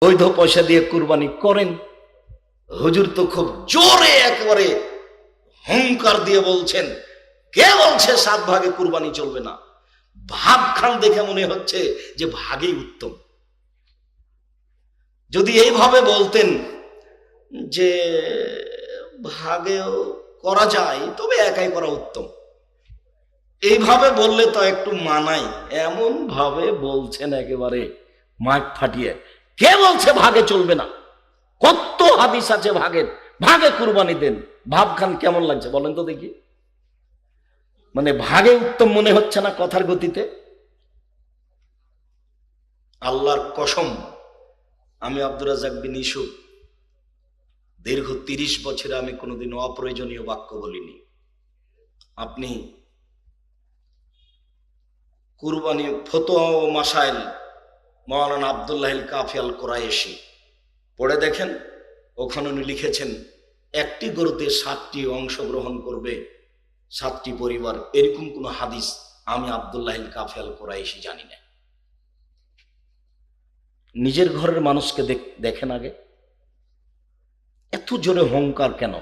বৈধ পয়সা দিয়ে কুরবানি করেন। হুজুর তো খুব জোরে একেবারে হুঙ্কার দিয়ে বলছেন, কে বলছে 7 ভাগে কুরবানি চলবে না? ভাব খান দেখে মনে হচ্ছে যে ভাগেই উত্তম। যদি এইভাবে বলতেন যে ভাগেও করা যায়, তবে একাই করা উত্তম, এইভাবে বললে তো একটু মানাই। এমন ভাবে বলছেন একেবারে মাঠ ফাটিয়ে, কে বলছে ভাগে চলবে না? কত হাদিস আছে ভাগের, ভাগে কুরবানি দেন। ভাবখান কেমন লাগছে বলেন তো দেখি? মানে ভাগে উত্তম মনে হচ্ছে না কথার গতিতে? আল্লাহর কসম, আমি আব্দুর রাজ্জাক বিন ইউসুফ দীর্ঘ 30 বছরে আমি কোনোদিন অপ্রয়োজনীয় বাক্য বলিনি। আপনি কুরবানি ফতোয়া ও মাসাইল মাওলানা আব্দুল্লাহ কাফি আল কুরাইশি পড়ে দেখেন। ওখানে উনি লিখেছেন, একটি গরুতে 7টি অংশগ্রহণ করবে 7টি পরিবার, এরকম কোন হাদিস আমি আব্দুল্লাহ কাফি আল কুরাইশি জানি না। নিজের ঘরের মানুষকে দেখেন আগে, এত জোরে হংকার কেন?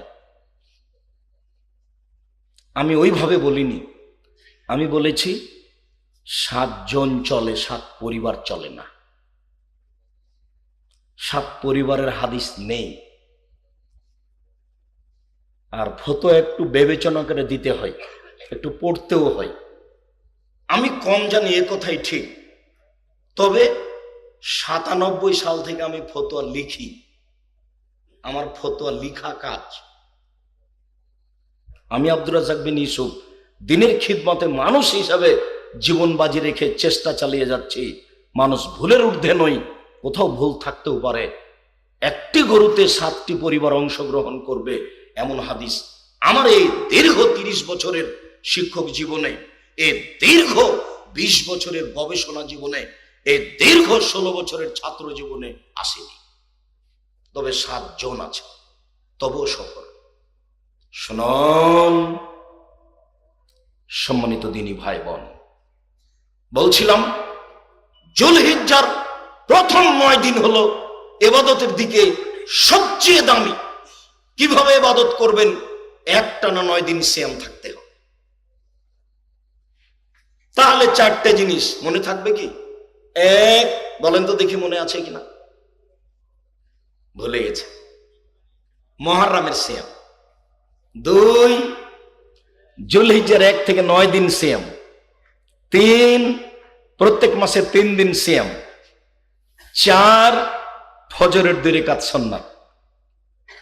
আমি ওইভাবে বলিনি, আমি বলেছি 7 জন চলে, 7 পরিবার চলে না। 7 পরিবারের হাদিস নেই। আর ফতোয়া একটু বিবেচনা করে দিতে হয়, একটু পড়তেও হয়। আমি কম জানি এ কথাই ঠিক, তবে 97 সাল থেকে আমি ফতোয়া লিখি। আমার ফতোয়া লিখা কাজ। আমি আব্দুর রাজ্জাক বিন ইউসুফ দিনের খিদমতে মানুষ হিসাবে জীবন বাজি রেখে চেষ্টা চালিয়ে যাচ্ছি। মানুষ ভুলের ঊর্ধ্বে নই, কোথাও ভুল থাকতেও পারে। একটি গরুতে 7টি পরিবার অংশগ্রহণ করবে এমন হাদিস আমার এই দীর্ঘ 30 বছরের শিক্ষক জীবনে, এই দীর্ঘ 20 বছরের গবেষণা জীবনে, এই দীর্ঘ 16 বছরের ছাত্র জীবনে আসেনি। তবে 7 জন আছে, তবুও সফল। শুনুন সম্মানিত দিনী ভাই বোন, বলছিলাম যুলহিজ্জার প্রথম 9 দিন হলো ইবাদতের দিকে সবচেয়ে দামি। কিভাবে ইবাদত করবেন? একটানা 9 দিন সিয়াম থাকতে হবে। তাহলে 4টে জিনিস মনে থাকবে কি? 1, বলেন তো দেখি মনে আছে কিনা? ভুলে গেছে। মুহররমের সিয়াম। 2, যুলহিজ্জার 1 থেকে 9 দিন সিয়াম। 3, প্রত্যেক মাসে 3 দিন সিয়াম। 4, ফজরের 2 রাকাত সুন্নাত।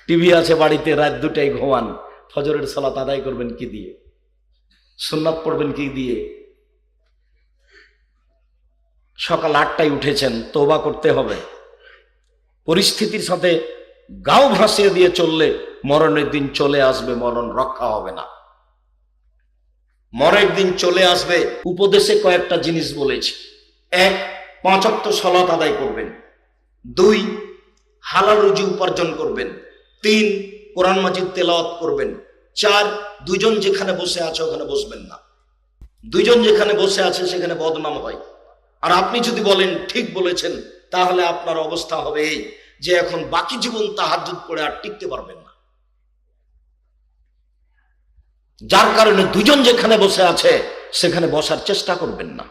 টিভি আছে বাড়িতে, রাত 2টায় ঘুমান, ফজরের সালাত আদায় করবেন কি দিয়ে? সুন্নাত পড়বেন কি দিয়ে? সকাল 8টায় উঠেছেন, তওবা করতে হবে। পরিস্থিতির সাথে গাও ভাসিয়ে দিয়ে চললে মরণের দিন চলে আসবে, মরণ রক্ষা হবে না। মরণের দিন চলে আসবে। উপদেশে কয়েকটা জিনিস বলেছি। 1, 5 ওয়াক্ত সালাত আদায় করবেন। 2, হালাল রুজি উপার্জন করবেন। 3, কোরআন মাজিদ তেলাওয়াত করবেন। 4, 2 জন যেখানে বসে আছে ওখানে বসবেন না। 2 জন যেখানে বসে আছে সেখানে বদনাম হয়। আর আপনি যদি বলেন ঠিক বলেছেন, তাহলে আপনার অবস্থা হবে এই যে এখন বাকি জীবন তাহাজ্জুদ পড়ে আর টিকতে পারবেন না। যার কারণে 2 জন যেখানে বসে আছে সেখানে বসার চেষ্টা করবেন না।